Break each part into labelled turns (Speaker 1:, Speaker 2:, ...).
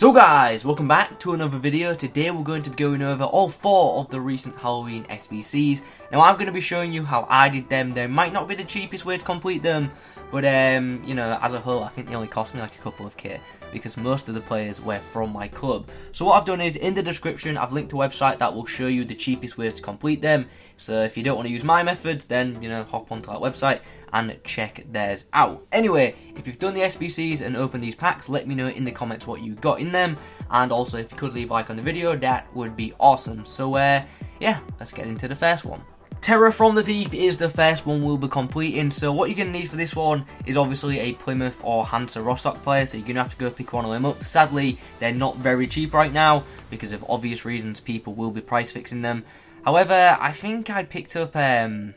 Speaker 1: So guys, welcome back to another video. Today we're going to be going over all 4 of the recent Halloween SBCs. Now I'm going to be showing you how I did them. They might not be the cheapest way to complete them, but you know, as a whole I think they only cost me like a couple of K because most of the players were from my club. So what I've done is, in the description I've linked a website that will show you the cheapest ways to complete them. So if you don't want to use my method, then you know, hop onto that website and check theirs out. Anyway, if you've done the SBCs and opened these packs, let me know in the comments what you got in them, and also if you could leave a like on the video, that would be awesome. So yeah, let's get into the first one. Terror from the Deep is the first one we'll be completing. So what you're going to need for this one is obviously a Plymouth or Hansa Rostock player, so you're going to have to go pick one of them up. Sadly, they're not very cheap right now because of obvious reasons. People will be price fixing them. However, I think I picked up mine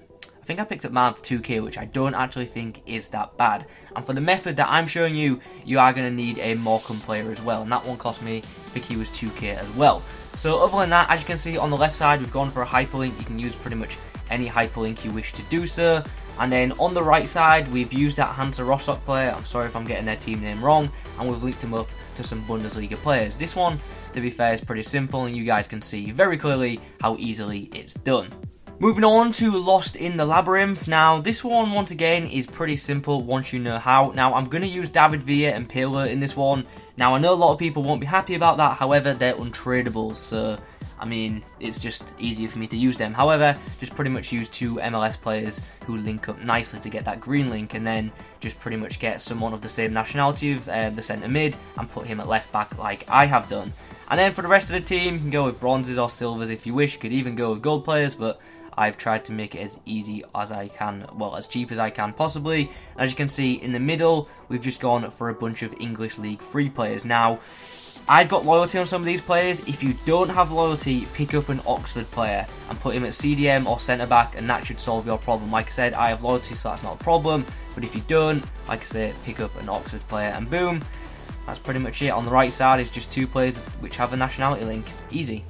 Speaker 1: for 2K, which I don't actually think is that bad. And for the method that I'm showing you, you are going to need a Morecambe player as well, and that one cost me, I think he was 2K as well. So other than that, as you can see on the left side, we've gone for a hyperlink. You can use pretty much any hyperlink you wish to do so. And then on the right side, we've used that Hansa Rostock player. I'm sorry if I'm getting their team name wrong, and we've linked them up to some Bundesliga players. This one, to be fair, is pretty simple, and you guys can see very clearly how easily it's done. Moving on to Lost in the Labyrinth. Now, this one, once again, is pretty simple once you know how. Now, I'm going to use David Villa and Pirlo in this one. Now, I know a lot of people won't be happy about that, however, they're untradables, so, I mean, it's just easier for me to use them. However, just pretty much use 2 MLS players who link up nicely to get that green link, and then just pretty much get someone of the same nationality of the centre mid and put him at left back like I have done. And then for the rest of the team, you can go with bronzes or silvers if you wish. You could even go with gold players, but I've tried to make it as easy as I can, well, as cheap as I can possibly. As you can see in the middle, we've just gone for a bunch of English League free players. Now, I've got loyalty on some of these players. If you don't have loyalty, pick up an Oxford player and put him at CDM or centre back, and that should solve your problem. Like I said, I have loyalty, so that's not a problem. But if you don't, like I said, pick up an Oxford player, and boom, that's pretty much it. On the right side is just 2 players which have a nationality link. Easy.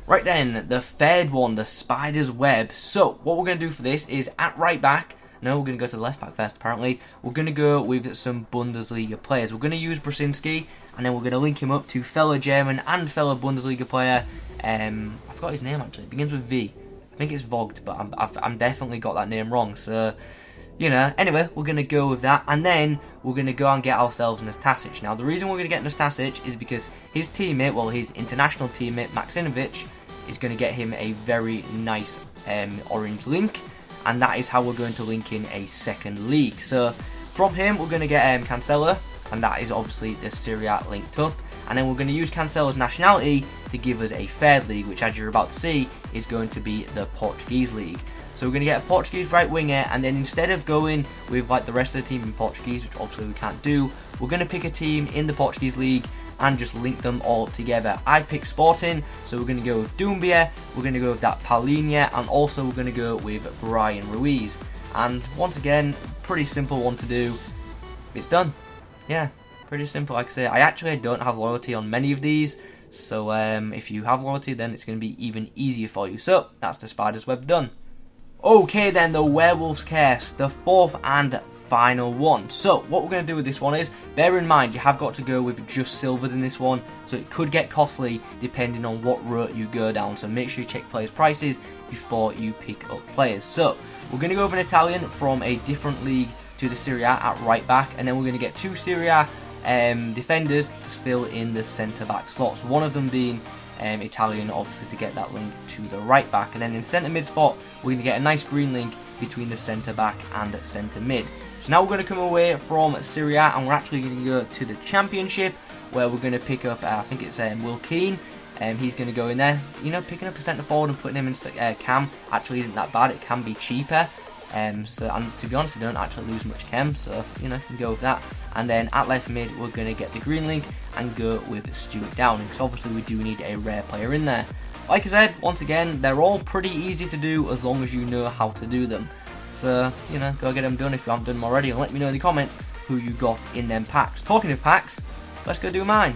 Speaker 1: Right then, the third one, the Spider's Web. So, what we're going to do for this is, at right back, no, we're going to go to the left back first apparently, we're going to go with some Bundesliga players. We're going to use Brzezinski, and then we're going to link him up to fellow German and fellow Bundesliga player, I forgot his name actually, it begins with V. I think it's Vogt, but I'm definitely got that name wrong, so, you know, anyway, we're going to go with that, and then we're going to go and get ourselves Nastasic. Now, the reason we're going to get Nastasic is because his teammate, well, his international teammate, Maxinovic, is going to get him a very nice orange link, and that is how we're going to link in a second league. So, from him, we're going to get Cancelo, and that is obviously the Serie A linked up, and then we're going to use Cancelo's nationality to give us a third league, which, as you're about to see, is going to be the Portuguese league. So we're going to get a Portuguese right winger, and then instead of going with like the rest of the team in Portuguese, which obviously we can't do, we're going to pick a team in the Portuguese league and just link them all together. I picked Sporting, so we're going to go with Doumbia, we're going to go with that Paulinho, and also we're going to go with Brian Ruiz. And once again, pretty simple one to do. It's done. Yeah, pretty simple. Like I say, I actually don't have loyalty on many of these, so if you have loyalty, then it's going to be even easier for you. So that's the Spider's Web done. Okay then, the Werewolves Curse, the 4th and final one. So what we're going to do with this one is, bear in mind you have got to go with just silvers in this one, so it could get costly depending on what route you go down, so make sure you check players' prices before you pick up players. So we're going to go with an Italian from a different league to the Serie A at right back, and then we're going to get 2 Serie A defenders to fill in the centre back slots, one of them being Italian, obviously, to get that link to the right back. And then in centre mid spot, we're going to get a nice green link between the centre back and centre mid. So now we're going to come away from Serie A, and we're actually going to go to the Championship, where we're going to pick up, I think it's Will Keane. He's going to go in there. You know, picking up a centre forward and putting him in cam actually isn't that bad. It can be cheaper. So, and to be honest, I don't actually lose much chem, so, you know, you can go with that. And then at left mid, we're going to get the green link and go with Stuart Downing, because obviously we do need a rare player in there. Like I said, once again, they're all pretty easy to do as long as you know how to do them. So, you know, go get them done if you haven't done them already, and let me know in the comments who you got in them packs. Talking of packs, let's go do mine.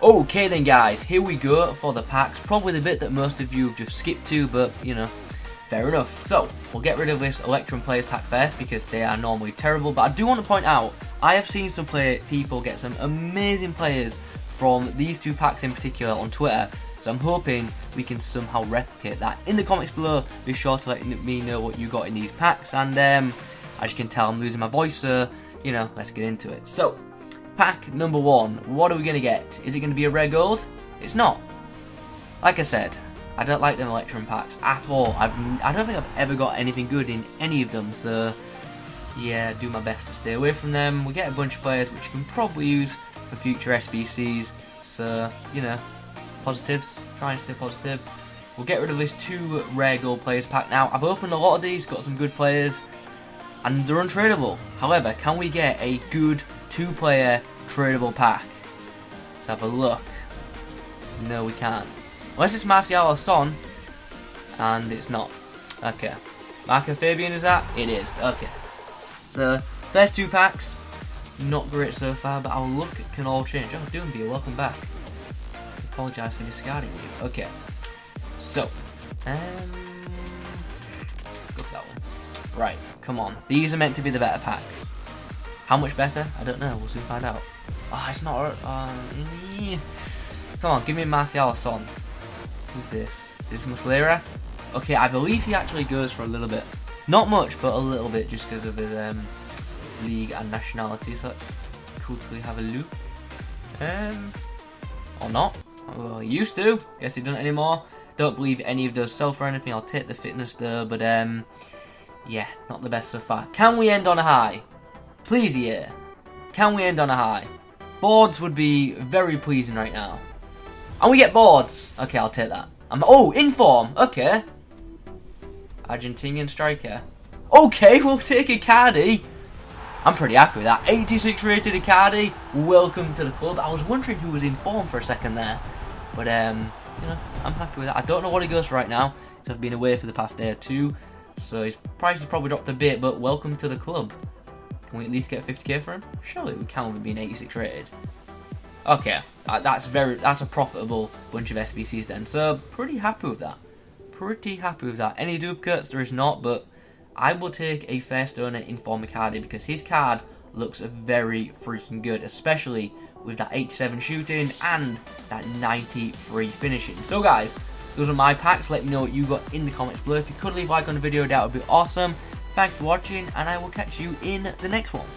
Speaker 1: Okay then guys, here we go for the packs. Probably the bit that most of you have just skipped to, but, you know, fair enough. So, we'll get rid of this Electrum Players pack first because they are normally terrible. But I do want to point out, I have seen some people get some amazing players from these 2 packs in particular on Twitter. So I'm hoping we can somehow replicate that. In the comments below, be sure to let me know what you got in these packs. And as you can tell, I'm losing my voice, so, you know, let's get into it. So, pack number 1, what are we going to get? Is it going to be a rare gold? It's not. Like I said, I don't like them Electrum packs at all. I don't think I've ever got anything good in any of them, so yeah, do my best to stay away from them. We get a bunch of players which you can probably use for future SBCs, so, you know, positives, try and stay positive. We'll get rid of this 2 rare gold players pack now. I've opened a lot of these, got some good players, and they're untradeable. However, can we get a good 2-player tradable pack? Let's have a look. No, we can't. Unless it's Martial or Son, and it's not. Okay. Marco Fabian is that? It is. Okay. So, first 2 packs, not great so far, but our luck can all change. Oh, Doombeer, welcome back. Apologise for discarding you. Okay. So, go for that one. Right, come on. These are meant to be the better packs. How much better? I don't know. We'll soon find out. Oh, it's not. Come on, give me Martial or Son. Who's this? Is this Muslera? Okay, I believe he actually goes for a little bit. Not much, but a little bit, just because of his league and nationality. So let's quickly have a look. Or not. Well, he used to. Guess he doesn't anymore. Don't believe any of those sell for anything. I'll take the fitness though, but yeah, not the best so far. Can we end on a high? Please, yeah. Can we end on a high? Boards would be very pleasing right now. And we get boards. Okay, I'll take that. Oh, inform. Okay. Argentinian striker. Okay, we'll take Icardi. I'm pretty happy with that. 86 rated Icardi. Welcome to the club. I was wondering who was in form for a second there. But, you know, I'm happy with that. I don't know what he goes for right now, because I've been away for the past day or 2. So his price has probably dropped a bit, but welcome to the club. Can we at least get 50k for him? Surely we can with him being 86 rated. Okay, that's a profitable bunch of SBCs then. So pretty happy with that. Pretty happy with that. Any duplicates? There is not, but I will take a first owner Inform Icardi because his card looks very freaking good, especially with that 87 shooting and that 93 finishing. So guys, those are my packs. Let me know what you got in the comments below. If you could leave a like on the video, that would be awesome. Thanks for watching, and I will catch you in the next one.